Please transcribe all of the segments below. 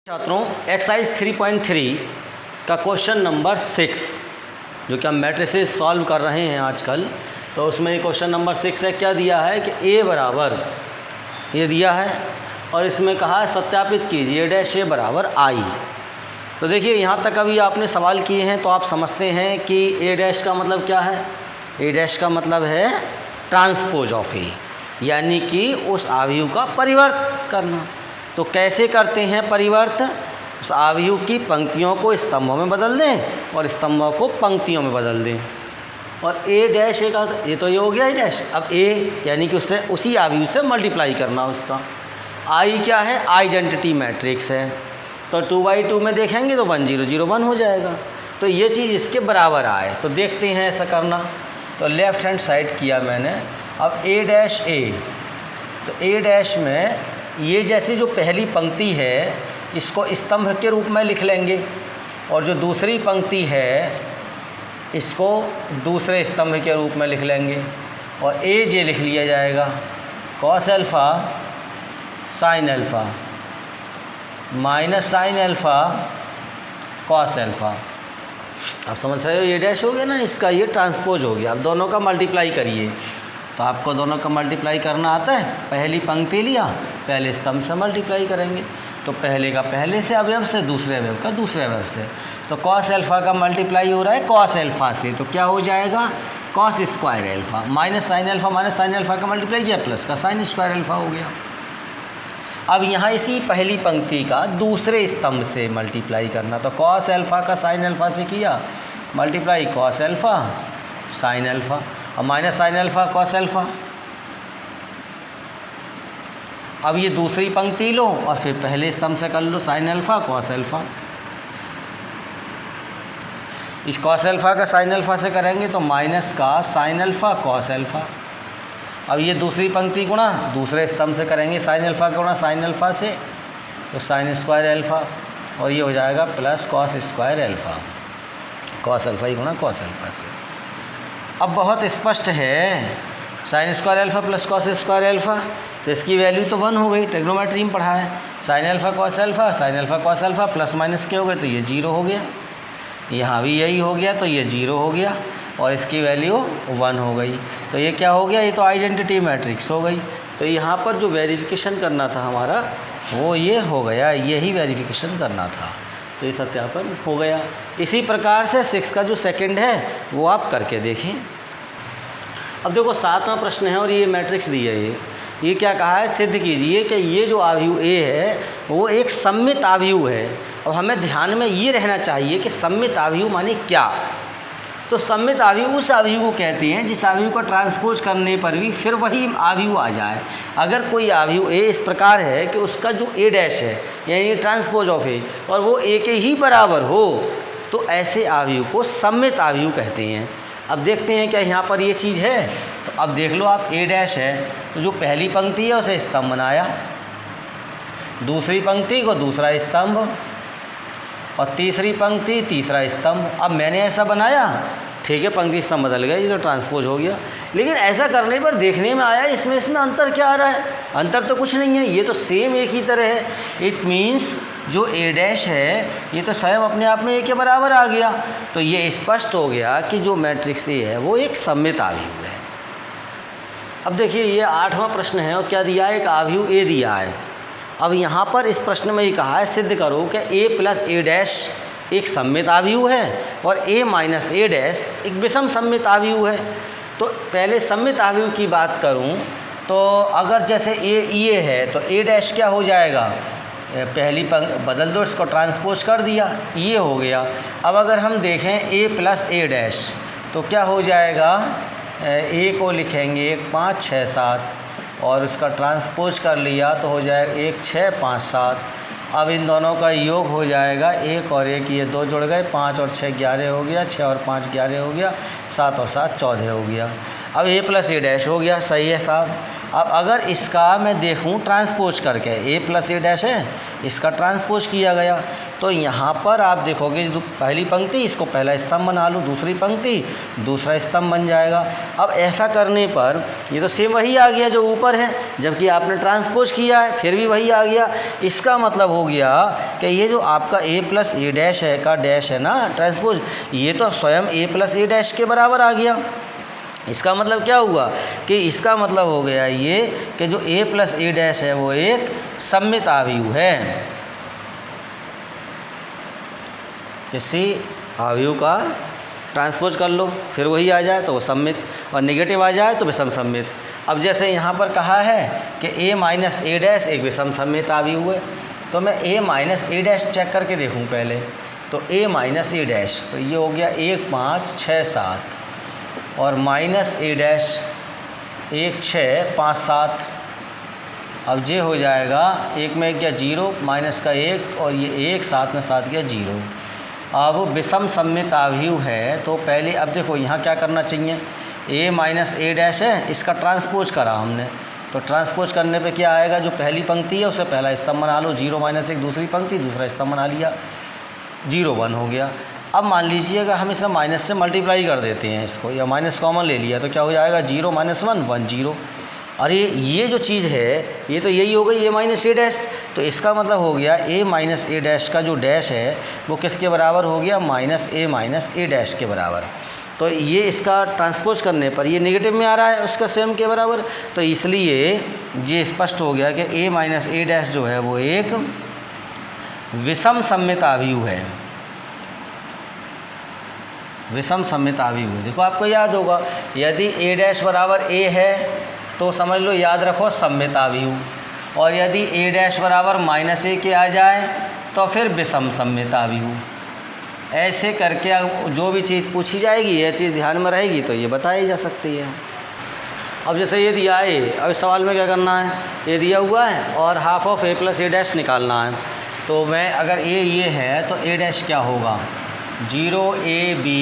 छात्रों, एक्सरसाइज 3.3 का question number 6 जो कि हम मैट्रिसेस सॉल्व कर रहे हैं आजकल, तो उसमें क्वेश्चन नंबर 6 है। क्या दिया है कि a बराबर ये दिया है और इसमें कहा है सत्यापित कीजिए डैश a बराबर i। तो देखिए यहाँ तक अभी आपने सवाल किए हैं तो आप समझते हैं कि a डैश का मतलब क्या है। a डैश का मतलब है ट्रांसपोज ऑफ a, यानी कि उस आव्यूह का परिवर्त करना। तो कैसे करते हैं परिवर्त? उस आव्यूह की पंक्तियों को स्तंभों में बदल दें और स्तंभों को पंक्तियों में बदल दें। और a डैश का ये तो ये हो गया ही डैश। अब a यानी कि उससे उसी आव्यूह से मल्टीप्लाई करना उसका। i क्या है? आइडेंटिटी मैट्रिक्स है। तो 2/2 में देखेंगे तो 1 0 0 1 हो जाएगा। तो ये चीज़ इसके बराबर आए तो देखते हैं ऐसा करना। तो लेफ़्ट हैंड साइड किया मैंने। अब a डैश a, तो a डैश में ये जैसे जो पहली पंक्ति है इसको स्तंभ के रूप में लिख लेंगे और जो दूसरी पंक्ति है इसको दूसरे स्तंभ के रूप में लिख लेंगे और ए जे लिख लिया जाएगा cos alpha sine alpha minus sine alpha cos alpha. आप समझ रहे हो, ये डैश हो गया ना, इसका ये ट्रांसपोज हो गया। अब दोनों का मल्टीप्लाई करिए तो आपको दोनों का मल्टीप्लाई करना आता है। पहली पंक्ति लिया, पहले स्तंभ से मल्टीप्लाई करेंगे तो पहले का पहले से अवयव से, दूसरे अवयव का दूसरे अवयव से। तो कॉस अल्फ़ा का मल्टीप्लाई हो रहा है कॉस अल्फ़ा से, तो क्या हो जाएगा cos square alpha minus sine alpha का मल्टीप्लाई किया प्लस का साइन स्क्वायर अल्फ़ा हो गया। अब यहाँ इसी पहली पंक्ति का दूसरे स्तंभ से मल्टीप्लाई करना, तो कॉस अल्फ़ा का साइन अल्फ़ा से किया multiply cos alpha sine alpha और minus sine alpha cos alpha. अब ये दूसरी पंक्ति लो और फिर पहले स्तंभ से कर लो साइन अल्फ़ा कॉस अल्फ़ा। इस कॉस अल्फ़ा का साइन अल्फ़ा से करेंगे तो माइनस का साइन अल्फ़ा कॉस अल्फ़ा। अब ये दूसरी पंक्ति गुणा दूसरे स्तंभ से करेंगे साइन अल्फ़ा गुणा साइन अल्फ़ा से, तो साइन स्क्वायर अल्फ़ा और ये हो जाएगा plus cos square alpha, cos alpha ही गुणा कॉस अल्फ़ा से। अब बहुत स्पष्ट है, sine square alpha plus cos square alpha, तो इसकी वैल्यू तो 1 हो गई। ट्रिग्नोमेट्री में पढ़ा है sign alpha cos alpha plus minus के हो गए तो ये 0 हो गया। यहाँ भी यही हो गया तो ये 0 हो गया और इसकी वैल्यू 1 हो गई। तो ये क्या हो गया? ये तो आइडेंटिटी मैट्रिक्स हो गई। तो यहाँ पर जो वेरिफिकेशन करना था हमारा वो ये हो गया, यही वेरिफिकेशन करना था, तो ये सत्यापन हो गया। इसी प्रकार से 6 का जो सेकंड है वो आप करके देखें। अब देखो 7वां प्रश्न है और ये मैट्रिक्स दी है। ये क्या कहा है? सिद्ध कीजिए कि ये जो आव्यूह A है वो एक सममित आव्यूह है। और हमें ध्यान में ये रहना चाहिए कि सममित आव्यूह माने क्या। तो सममित आव्यूह उस आव्यूह को कहते हैं जिस आव्यूह को ट्रांसपोज करने पर भी फिर वही आव्यूह आ जाए। अगर कोई आव्यूह A इस प्रकार है कि उसका जो A डैश है यानी ट्रांसपोज ऑफ A और वो A के ही बराबर हो तो ऐसे आव्यूह को सममित आव्यूह कहते हैं। अब देखते हैं क्या यहाँ पर ये चीज़ है। तो अब देख लो आप, A डैश है तो जो पहली पंक्ति है उसे स्तंभ बनाया, दूसरी पंक्ति को दूसरा स्तंभ और तीसरी पंक्ति तीसरा स्तंभ। अब मैंने ऐसा बनाया, ठीक है, पंक्ति स्तंभ बदल गया, ये तो ट्रांसपोज हो गया। लेकिन ऐसा करने पर देखने में आया इसमें अंतर क्या आ रहा है? अंतर तो कुछ नहीं है, ये तो सेम एक ही तरह है। इट मीन्स जो A डैश है ये तो स्वयं अपने आप में A के बराबर आ गया। तो ये स्पष्ट हो गया कि जो मैट्रिक्स A है वो एक सममित आव्यूह है। अब देखिए ये 8वां प्रश्न है और क्या दिया है? एक आव्यूह A दिया है। अब यहाँ पर इस प्रश्न में ये कहा है सिद्ध करो कि A प्लस A डैश एक सममित आव्यूह है और A माइनस A डैश एक विषम सममित आव्यूह है। तो पहले सममित आव्यूह की बात करूँ तो अगर जैसे ये है तो A डैश क्या हो जाएगा? पहली बदल दो, इसको ट्रांसपोज कर दिया, ये हो गया। अब अगर हम देखें A प्लस A डैश तो क्या हो जाएगा? A को लिखेंगे 1 5 6 7 और उसका ट्रांसपोज कर लिया तो हो जाएगा 1 6 5 7। अब इन दोनों का योग हो जाएगा 1 और 1, ये 2 जुड़ गए, 5 और 6 11 हो गया, 6 और 5 11 हो गया, 7 और 7 14 हो गया। अब A प्लस A डैश हो गया, सही है साहब। अब अगर इसका मैं देखूं ट्रांसपोज करके, A प्लस A डैश है, इसका ट्रांसपोज किया गया तो यहाँ पर आप देखोगे जो पहली पंक्ति इसको पहला स्तंभ बना लो, दूसरी पंक्ति दूसरा स्तंभ बन जाएगा। अब ऐसा करने पर ये तो सेम वही आ गया जो ऊपर है, जबकि आपने ट्रांसपोज किया है फिर भी वही आ गया। इसका मतलब हो हो गया कि ये जो आपका a प्लस ए डैश है का डैश है ना ट्रांसपोज, ये तो स्वयं a प्लस ए डैश के बराबर आ गया। इसका मतलब क्या हुआ कि इसका मतलब हो गया ये कि जो a प्लस ए डैश है वो एक सममित आव्यूह है। किसी आव्यूह का ट्रांसपोज कर लो, फिर वही आ जाए तो वो सममित, और नेगेटिव आ जाए तो विषम सममित। अब जैसे यहाँ पर कहा है कि a माइनस ए डैश एक विषम सममित आव्यूह है, तो मैं a minus a dash check करके देखूँ पहले। तो a माइनस ए डैश, तो ये हो गया 1 5 6 7 और माइनस ए डैश 1 6 5 7। अब ये हो जाएगा 1 में 1 गया 0, माइनस का 1 और ये 1, 7 में 7 गया 0। अब विषम सममित आव्यूह है तो पहले अब देखो यहाँ क्या करना चाहिए, a माइनस ए डैश है, इसका ट्रांसपोज करा हमने, तो ट्रांसपोज करने पे क्या आएगा, जो पहली पंक्ति है उसे पहला स्तंभ बना लो, 0 माइनस 1 दूसरी पंक्ति दूसरा स्तंभ बना लिया, 0 1 हो गया। अब मान लीजिए अगर हम इसमें माइनस से मल्टीप्लाई कर देते हैं इसको, या माइनस कॉमन ले लिया तो क्या हो जाएगा, 0 माइनस 1 1 0। अरे ये जो चीज़ है ये तो यही हो गई a माइनस ए डैश, तो इसका मतलब हो गया a माइनस ए डैश का जो डैश है वो किसके बराबर हो गया, माइनस ए डैश के बराबर। तो ये इसका ट्रांसपोज करने पर ये नेगेटिव में आ रहा है उसका सेम के बराबर, तो इसलिए ये स्पष्ट हो गया कि a माइनस ए डैश जो है वो एक विषम सममित आव्यूह है, विषम सममित आव्यूह है। देखो आपको याद होगा यदि a डैश बराबर a है तो समझ लो, याद रखो सममित आव्यूह, और यदि a डैश बराबर माइनस a के आ जाए तो फिर विषम सममित आव्यूह। ऐसे करके जो भी चीज़ पूछी जाएगी ये चीज़ ध्यान में रहेगी तो ये बताई जा सकती है। अब जैसे ये दिया है, अब इस सवाल में क्या करना है, ये दिया हुआ है और half of a plus A dash निकालना है। तो मैं अगर ये है तो a डैश क्या होगा, 0 a b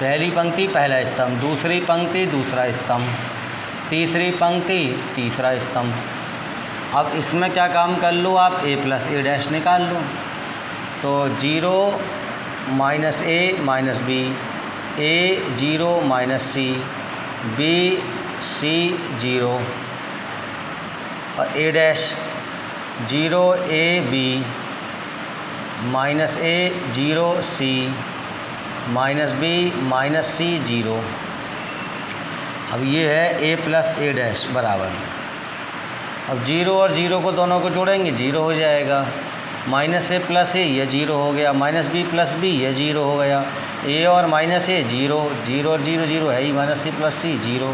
पहली पंक्ति पहला स्तंभ, दूसरी पंक्ति दूसरा स्तंभ, तीसरी पंक्ति तीसरा स्तंभ। अब इसमें क्या काम कर लो आप, a प्लस ए डैश निकाल लो, तो 0 minus a minus b, a 0 minus c, b c 0 और a dash 0 a b minus a 0 c minus b minus c 0। अब ये है a प्लस ए डैश बराबर, अब 0 और 0 को दोनों को जोड़ेंगे 0 हो जाएगा, माइनस ए प्लस ए ये 0 हो गया, माइनस बी प्लस बी ये 0 हो गया, a और माइनस ए 0 0 और 0 0 है ही, माइनस सी प्लस सी 0,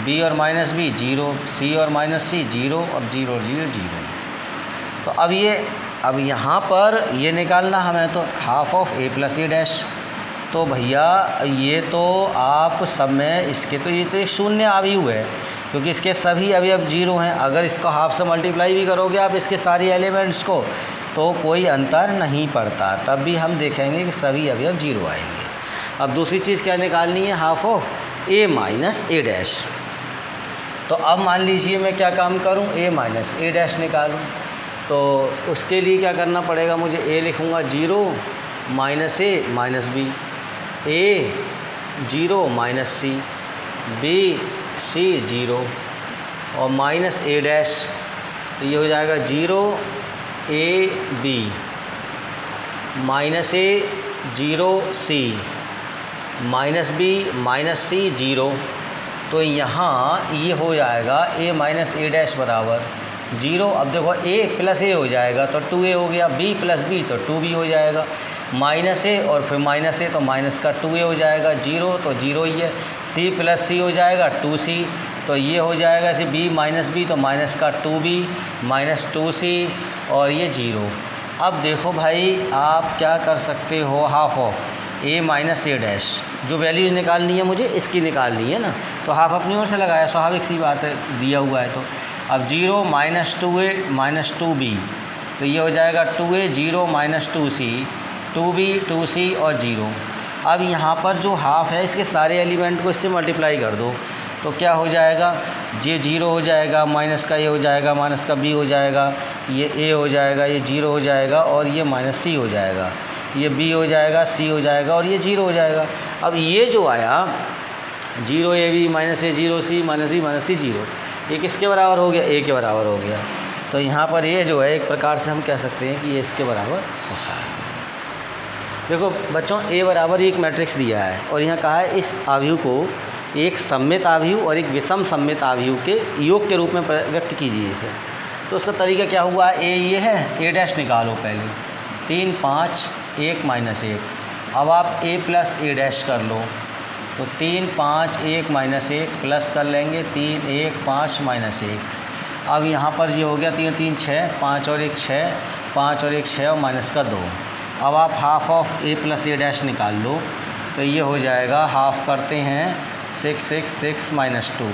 b और माइनस बी 0, c और माइनस सी 0 और 0 और 0 0। तो अब यहाँ पर ये निकालना हमें तो half of a plus A dash, तो भैया ये तो आप सब में इसके तो ये तो एक शून्य आव्यूह है क्योंकि इसके सभी अवयव 0 हैं। अगर इसको हाफ से मल्टीप्लाई भी करोगे आप इसके सारे एलिमेंट्स को तो कोई अंतर नहीं पड़ता, तब भी हम देखेंगे कि सभी अवयव 0 आएंगे। अब दूसरी चीज़ क्या निकालनी है, half of a minus a dash. तो अब मान लीजिए मैं क्या काम करूं, a माइनस ए डैश निकालूं, तो उसके लिए क्या करना पड़ेगा, मुझे a लिखूँगा 0 minus a minus b, a 0 minus c, b c 0 और माइनस ए डैश, ये हो जाएगा 0 a b minus A 0 c minus b minus c 0। तो यहाँ ये हो जाएगा a माइनस ए डैश बराबर 0। अब देखो a प्लस ए हो जाएगा तो 2a हो गया, b प्लस b तो 2b हो जाएगा, माइनस ए और फिर माइनस ए तो माइनस का 2a हो जाएगा, 0 तो 0 ही है, c प्लस c हो जाएगा 2c, तो ये हो जाएगा ऐसे b माइनस b तो माइनस का 2b माइनस 2c और ये 0। अब देखो भाई आप क्या कर सकते हो, half of a minus a dash, जो वैल्यूज़ निकालनी है मुझे इसकी निकालनी है ना, तो हाफ अपनी ओर से लगाया, स्वाभाविक सी बात है दिया हुआ है। तो अब 0 माइनस 2a माइनस 2b, तो ये हो जाएगा 2a 0 minus 2c 2b 2c और 0। अब यहाँ पर जो हाफ है इसके सारे एलिमेंट को इससे मल्टीप्लाई कर दो तो क्या हो जाएगा, ये 0 हो जाएगा, माइनस का ये हो जाएगा, माइनस का b हो जाएगा, ये a हो जाएगा, ये 0 हो जाएगा और ये माइनस c हो जाएगा, ये b हो जाएगा, c हो जाएगा और ये 0 हो जाएगा। अब ये जो आया 0 a b minus a 0 c minus b minus c 0, ये किसके बराबर हो गया, a के बराबर हो गया। तो यहाँ पर ये जो है एक प्रकार से हम कह सकते हैं कि ये इसके बराबर होता है। देखो बच्चों, ए बराबर एक मैट्रिक्स दिया है और यहाँ कहा है इस आव्यूह को एक सममित आव्यूह और एक विषम सममित आव्यूह के योग के रूप में व्यक्त कीजिए इसे। तो उसका तरीका क्या हुआ, ए ये है, ए डैश निकालो पहले, 3 5 1 -1। अब आप ए प्लस ए डैश कर लो, तो 3 5 1 -1 प्लस कर लेंगे 3 1 5 -1। अब यहाँ पर ये हो गया 3 3 6, 5 और 1 6, 5 और 1 6 और माइनस का 2। अब आप half of A plus A dash निकाल लो, तो ये हो जाएगा, हाफ करते हैं 6 6 6 -2,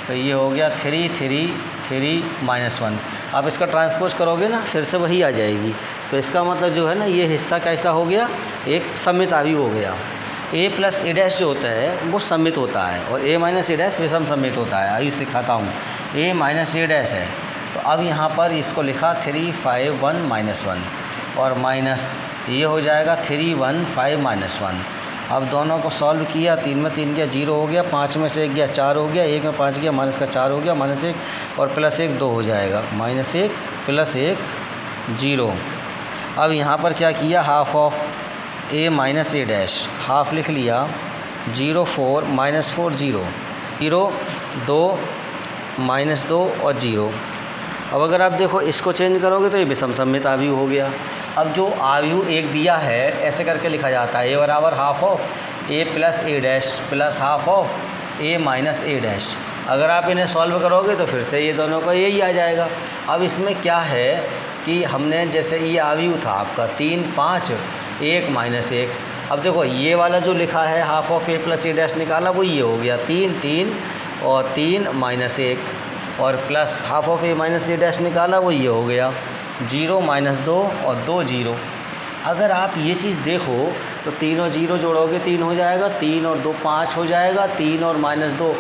तो ये हो गया 3 3 3 -1। आप इसका ट्रांसपोज करोगे ना, फिर से वही आ जाएगी। तो इसका मतलब जो है ना, ये हिस्सा कैसा हो गया, एक सममित आव्यूह हो गया। ए प्लस ए डैश जो होता है वो सममित होता है और ए माइनस ए डैश विषम सममित होता है। अभी सिखाता हूँ, ए माइनस ए डैश है, तो अब यहाँ पर इसको लिखा 3 5 1 -1 और माइनस ये हो जाएगा 3 1 5 -1। अब दोनों को सॉल्व किया, 3 में 3 गया 0 हो गया, 5 में से 1 गया 4 हो गया, 1 में 5 गया माइनस का 4 हो गया, -1 और +1 2 हो जाएगा, -1 +1 0। अब यहाँ पर क्या किया, half of A minus a dash, half लिख लिया, 0 4 -4 0 0 2 -2 और 0। अब अगर आप देखो इसको चेंज करोगे तो ये विषम सममित आव्यूह हो गया। अब जो आव्यूह एक दिया है ऐसे करके लिखा जाता है, ए बराबर half of A plus A dash plus half of A minus a dash. अगर आप इन्हें सॉल्व करोगे तो फिर से ये दोनों का यही आ जाएगा। अब इसमें क्या है कि हमने जैसे ये आव्यूह था आपका 3 5 1 -1। अब देखो ये वाला जो लिखा है half of A plus A dash निकाला, वो ये हो गया 3 3 और 3 -1 और plus half of A minus a dash निकाला, वो ये हो गया 0 -2 और 2 0। अगर आप ये चीज़ देखो तो 3 और 0 जोड़ोगे 3 हो जाएगा, 3 और 2 5 हो जाएगा, 3 और -2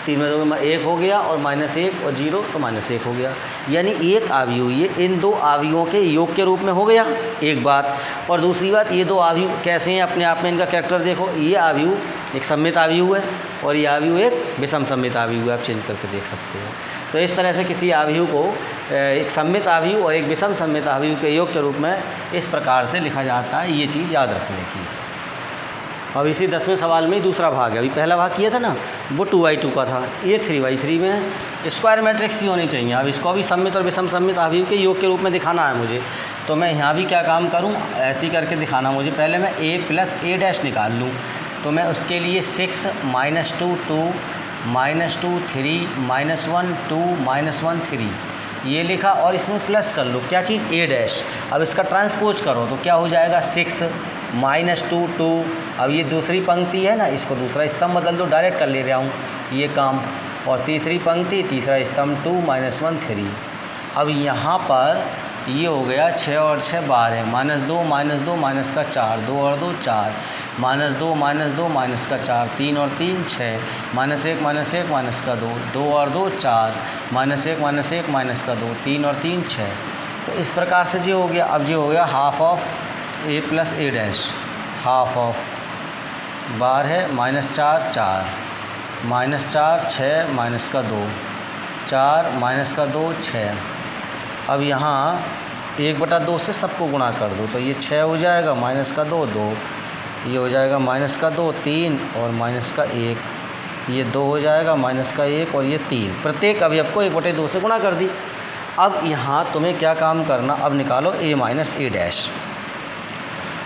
3 में 2 1 हो गया और -1 और 0 तो -1 हो गया। यानी एक आव्यूह ये इन दो आव्यूहों के योग के रूप में हो गया, एक बात। और दूसरी बात, ये दो आव्यूह कैसे हैं अपने आप में, इनका कैरेक्टर देखो। ये आव्यूह एक सममित आव्यूह है और ये आव्यूह एक विषम सममित आव्यूह है, आप चेंज करके देख सकते हो। तो इस तरह से किसी आव्यूह को एक सममित आव्यूह और एक विषम सममित आव्यूह के योग के रूप में इस प्रकार से लिखा जाता है। ये चीज़ याद रखने की है। अब इसी 10वें सवाल में ही दूसरा भाग है। अभी पहला भाग किया था ना, वो 2×2 का था, ये 3×3 में है। स्क्वायर मैट्रिक्स ही होनी चाहिए। अब इसको भी सममित और विषम सममित आव्यूह के योग के रूप में दिखाना है मुझे, तो मैं यहाँ भी क्या काम करूँ, ऐसे ही करके दिखाना मुझे। पहले मैं ए प्लस ए डैश निकाल लूँ, तो मैं उसके लिए 6 -2 2 -2 3 -1 2 -1 3 ये लिखा और इसमें प्लस कर लो क्या चीज़, ए डैश। अब इसका ट्रांसपोज करो तो क्या हो जाएगा, 6 -2 2। अब ये दूसरी पंक्ति है ना, इसको दूसरा स्तंभ बदल दो, डायरेक्ट कर ले रहा हूँ ये काम। और तीसरी पंक्ति तीसरा स्तंभ 2 -1 3। अब यहाँ पर ये हो गया 6 और 6 12, -2 -2 माइनस का 4, 2 और 2 4, -2 -2 माइनस का 4, 3 और 3 6, -1 -1 माइनस का 2, 2 और 2 4, -1 -1 माइनस का 2, 3 और 3 6। तो इस प्रकार से ये हो गया। अब ये हो गया half of A plus A dash, half of बार है -4 4, -4 6 माइनस का 2 4 माइनस का 2 6। अब यहाँ 1/2 से सबको गुणा कर दो तो ये 6 हो जाएगा, माइनस का 2 2, ये हो जाएगा माइनस का 2 3 और माइनस का 1, ये 2 हो जाएगा, माइनस का 1 और ये 3। प्रत्येक अवयव को 1/2 से गुणा कर दी। अब यहाँ तुम्हें क्या काम करना, अब निकालो ए माइनस ए डैश।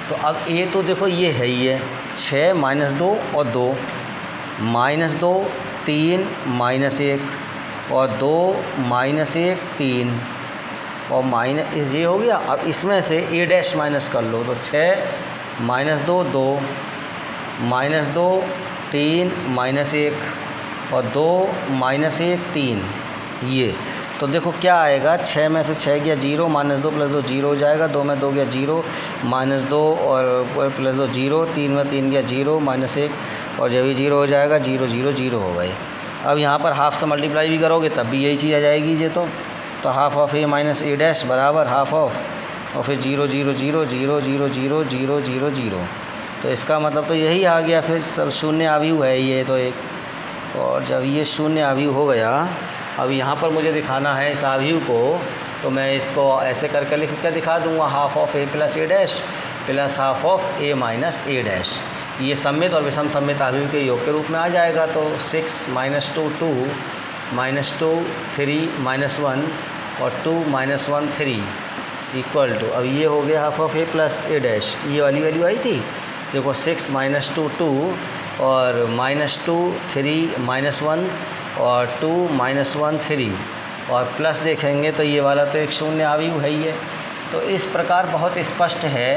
तो अब ए तो देखो ये है ही है, 6 -2 और 2, -2 3 -1 और 2 -1 3 और माइनस ये हो गया। अब इसमें से ए डैश माइनस कर लो तो 6 -2 2 -2 3 -1 और 2 -1 3। ये तो देखो क्या आएगा, 6 में से 6 गया 0, -2 + 2 0 हो जाएगा, 2 में 2 गया 0, -2 और +2 0, 3 में 3 गया 0, -1 और जब भी 0 हो जाएगा 0 0 0 हो गए। अब यहाँ पर हाफ से मल्टीप्लाई भी करोगे तब भी यही चीज़ आ जाएगी। ये तो half of A minus a dash बराबर हाफ ऑफ और फिर 0 0 0 0 0 0 0 0 0। तो इसका मतलब तो यही आ गया, फिर सब शून्य आव्यूह है ये तो एक। और जब ये शून्य आव्यूह हो गया, अब यहाँ पर मुझे दिखाना है इस आव्यूह को तो मैं इसको ऐसे करके लिख के दिखा दूंगा, half of A plus A dash plus half of A minus a dash. ये सममित और विषम सममित अवयव के योग के रूप में आ जाएगा। तो 6 - 2 2 -2 3 -1 और 2 - 1 3 इक्वल टू, अब ये हो गया half of A plus A dash, ये वाली वैल्यू आई थी। देखो 6 - 2 2 और -2 3 -1 और 2 -1 3 और प्लस देखेंगे तो ये वाला तो एक शून्य अवयव है ही है। तो इस प्रकार बहुत स्पष्ट है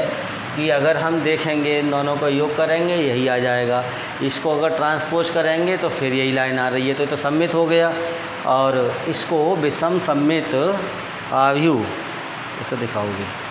कि अगर हम देखेंगे इन दोनों का योग करेंगे यही आ जाएगा, इसको अगर ट्रांसपोज करेंगे तो फिर यही लाइन आ रही है, तो ये तो सममित हो गया। और इसको विषम सममित अवयव कैसे दिखाओगे?